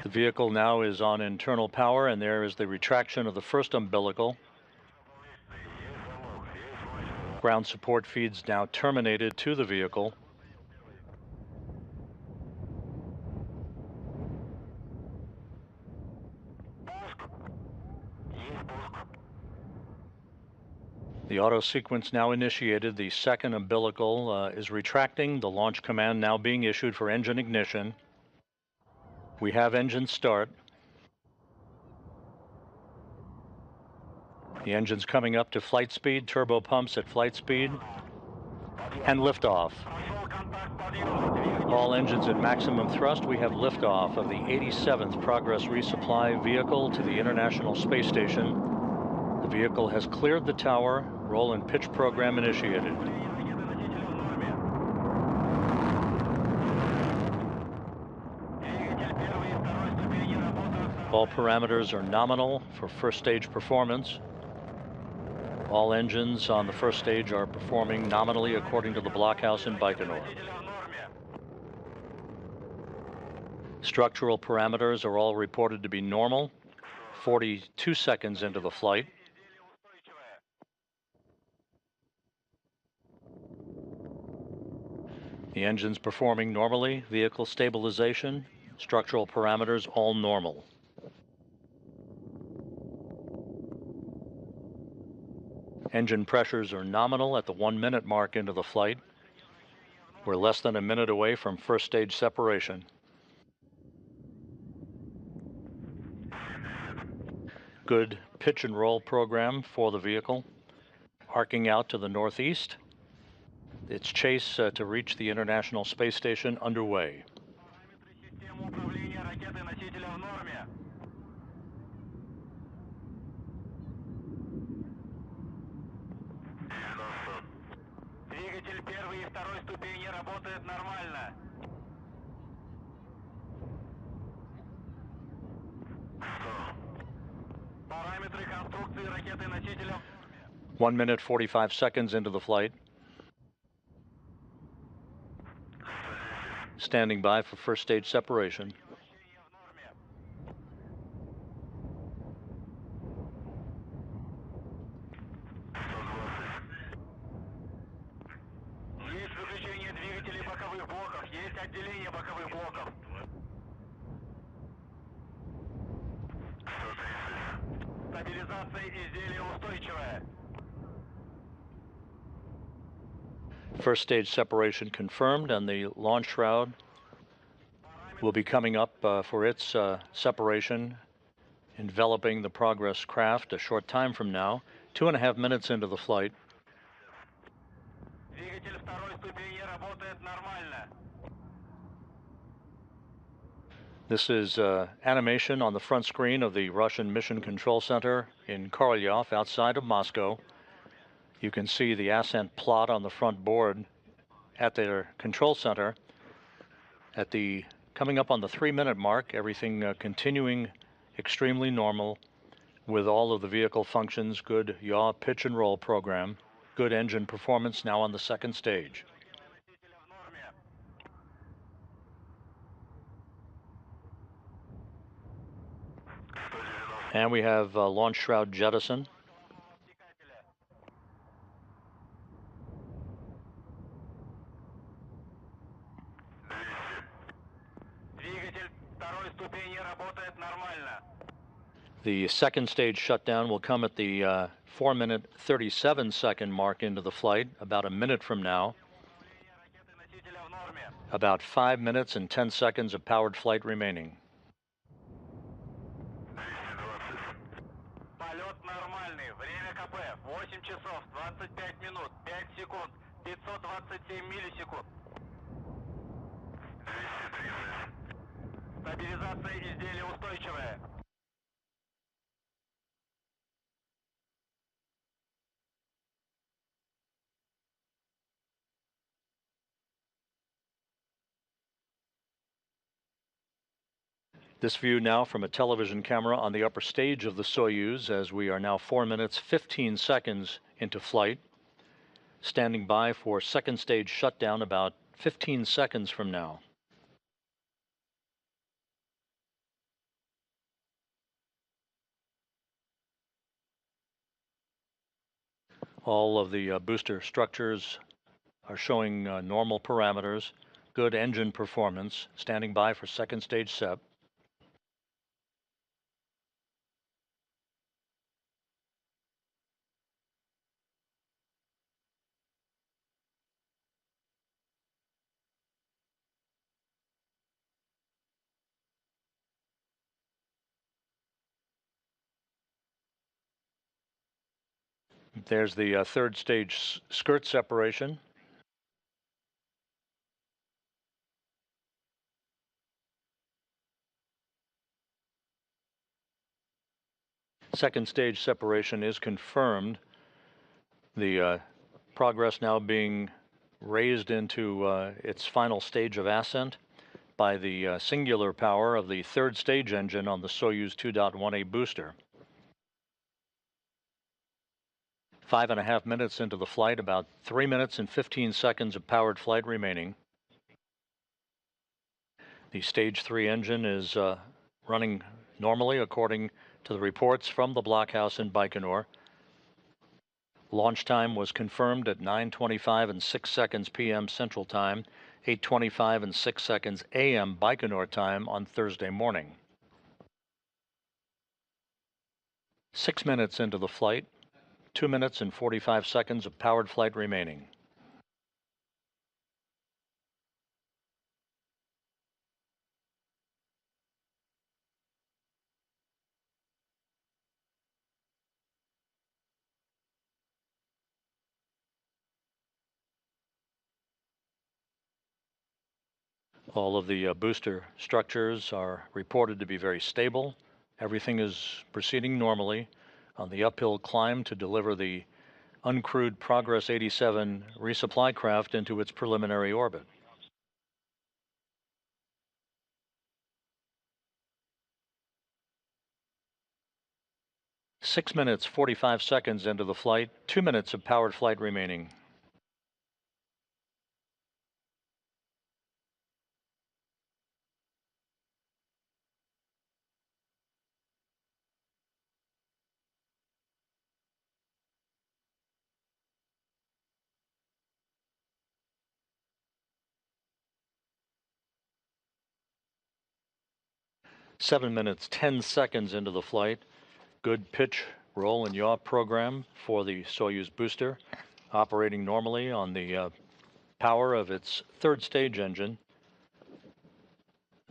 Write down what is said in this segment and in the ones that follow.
The vehicle now is on internal power, and there is the retraction of the first umbilical. Ground support feeds now terminated to the vehicle. The auto sequence now initiated. The second umbilical is retracting. The launch command now being issued for engine ignition. We have engine start. The engine's coming up to flight speed, turbo pumps at flight speed, and liftoff. All engines at maximum thrust. We have liftoff of the 87th Progress resupply vehicle to the International Space Station. The vehicle has cleared the tower. Roll and pitch program initiated. All parameters are nominal for first stage performance. All engines on the first stage are performing nominally according to the blockhouse in Baikonur. Structural parameters are all reported to be normal, 42 seconds into the flight. The engine's performing normally, vehicle stabilization, structural parameters all normal. Engine pressures are nominal at the 1 minute mark into the flight. We're less than a minute away from first stage separation. Good pitch and roll program for the vehicle. Arcing out to the northeast. Its chase to reach the International Space Station underway. Двигатель первой и второй ступени работает нормально. 1 minute 45 seconds into the flight. Standing by for first stage separation. Есть выключение двигателей боковых блоков, есть отделение боковых блоков. Стабилизация изделия устойчивая. First stage separation confirmed, and the launch shroud will be coming up for its separation, enveloping the Progress craft a short time from now, 2.5 minutes into the flight. Двигатель второй ступени работает нормально. This is animation on the front screen of the Russian Mission Control Center in Korolyov outside of Moscow. You can see the ascent plot on the front board at their control center. Coming up on the 3-minute mark, everything continuing extremely normal with all of the vehicle functions, good yaw, pitch and roll program, good engine performance now on the second stage. And we have launch shroud jettison. The second stage shutdown will come at the 4 minute 37 second mark into the flight, about a minute from now. About 5 minutes and 10 seconds of powered flight remaining. Полет нормальный. Время КП 8 часов 25 минут 5 секунд 527 миллисекунд. Стабилизация изделия устойчивая. This view now from a television camera on the upper stage of the Soyuz, as we are now 4 minutes 15 seconds into flight. Standing by for second stage shutdown about 15 seconds from now. All of the booster structures are showing normal parameters, good engine performance, standing by for second stage SEP. There's the third stage skirt separation. Second stage separation is confirmed. The progress now being raised into its final stage of ascent by the singular power of the third stage engine on the Soyuz 2.1A booster. 5.5 minutes into the flight, about 3 minutes and 15 seconds of powered flight remaining. The stage 3 engine is running normally according to the reports from the blockhouse in Baikonur. Launch time was confirmed at 9:25 and 6 seconds p.m. Central Time, 8:25 and 6 seconds a.m. Baikonur time on Thursday morning. 6 minutes into the flight, 2 minutes and 45 seconds of powered flight remaining. All of the booster structures are reported to be very stable. Everything is proceeding normally on the uphill climb to deliver the uncrewed Progress 87 resupply craft into its preliminary orbit. Six minutes, 45 seconds into the flight, 2 minutes of powered flight remaining. Seven minutes, 10 seconds into the flight. Good pitch, roll, and yaw program for the Soyuz booster, operating normally on the power of its third stage engine.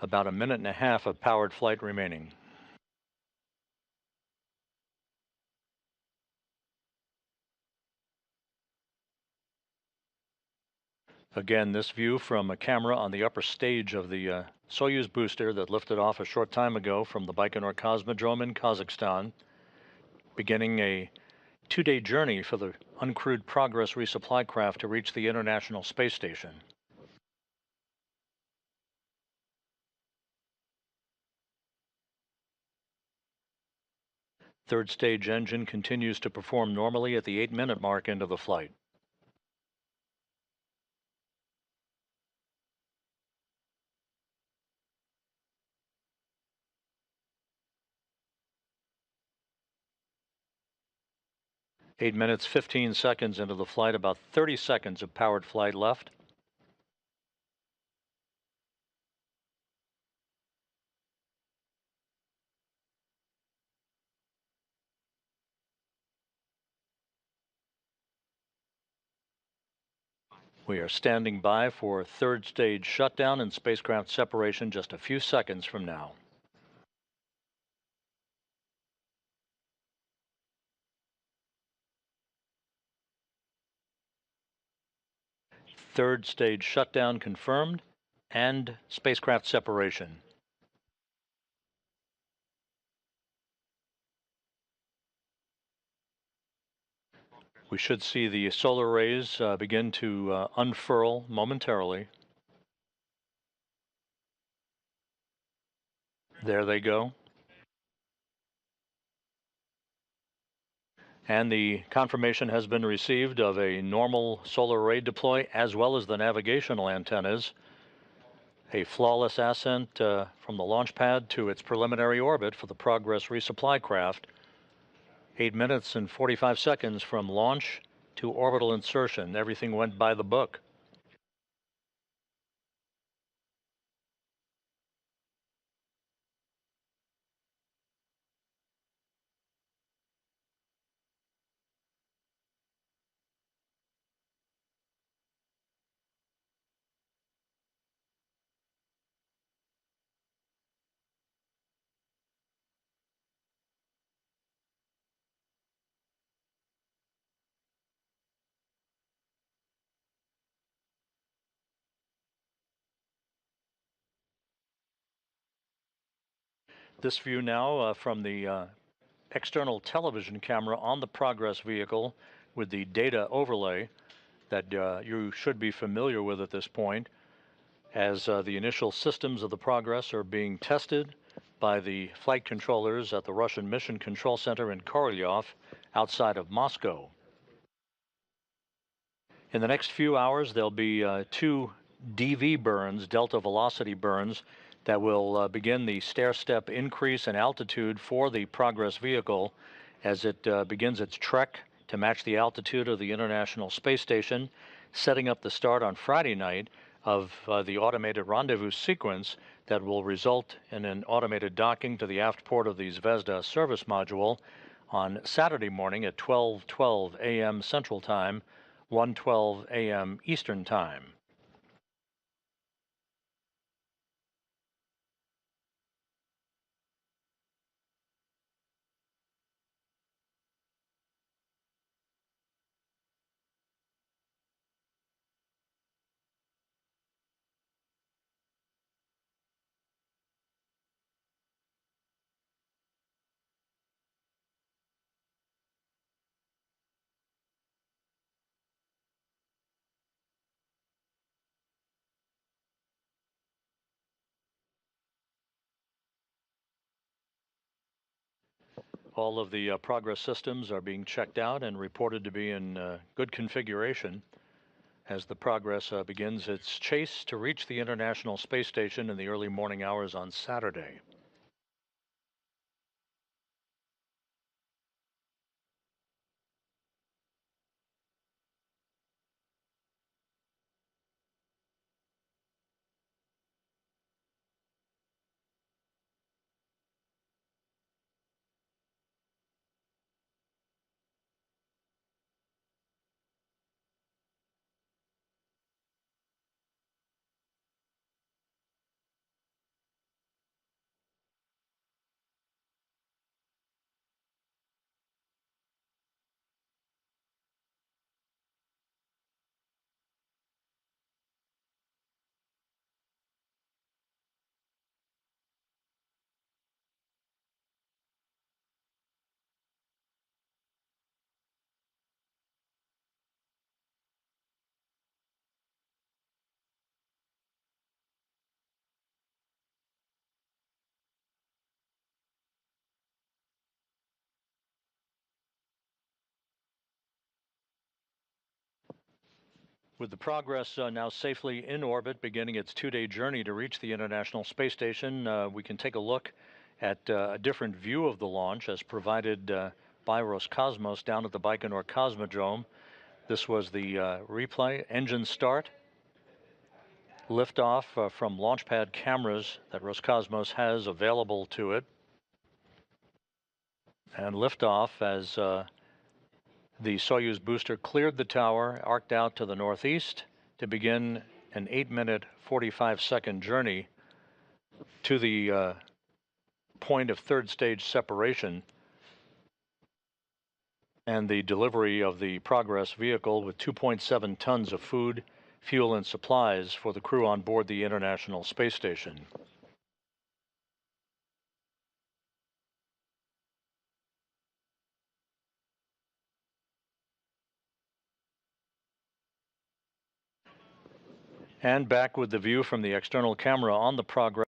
About a minute and a half of powered flight remaining. Again, this view from a camera on the upper stage of the Soyuz booster that lifted off a short time ago from the Baikonur Cosmodrome in Kazakhstan, beginning a 2-day journey for the uncrewed Progress resupply craft to reach the International Space Station. Third stage engine continues to perform normally at the 8-minute mark into the flight. Eight minutes, 15 seconds into the flight, about 30 seconds of powered flight left. We are standing by for third stage shutdown and spacecraft separation just a few seconds from now. Third stage shutdown confirmed and spacecraft separation. We should see the solar rays begin to unfurl momentarily. There they go. And the confirmation has been received of a normal solar array deploy as well as the navigational antennas. A flawless ascent from the launch pad to its preliminary orbit for the Progress resupply craft. 8 minutes and 45 seconds from launch to orbital insertion. Everything went by the book. This view now from the external television camera on the Progress vehicle with the data overlay that you should be familiar with at this point, as the initial systems of the Progress are being tested by the flight controllers at the Russian Mission Control Center in Korolyov outside of Moscow. In the next few hours, there'll be two DV burns, delta velocity burns, that will begin the stair-step increase in altitude for the Progress vehicle as it begins its trek to match the altitude of the International Space Station, setting up the start on Friday night of the automated rendezvous sequence that will result in an automated docking to the aft port of the Zvezda service module on Saturday morning at 12:12 a.m. Central Time, 1:12 a.m. Eastern Time. All of the Progress systems are being checked out and reported to be in good configuration as the Progress begins its chase to reach the International Space Station in the early morning hours on Saturday. With the Progress now safely in orbit, beginning its two-day journey to reach the International Space Station, we can take a look at a different view of the launch as provided by Roscosmos down at the Baikonur Cosmodrome. This was the replay, engine start, liftoff from launch pad cameras that Roscosmos has available to it, and liftoff as the Soyuz booster cleared the tower, arced out to the northeast to begin an 8-minute, 45-second journey to the point of third stage separation and the delivery of the Progress vehicle with 2.7 tons of food, fuel, and supplies for the crew on board the International Space Station. And back with the view from the external camera on the Progress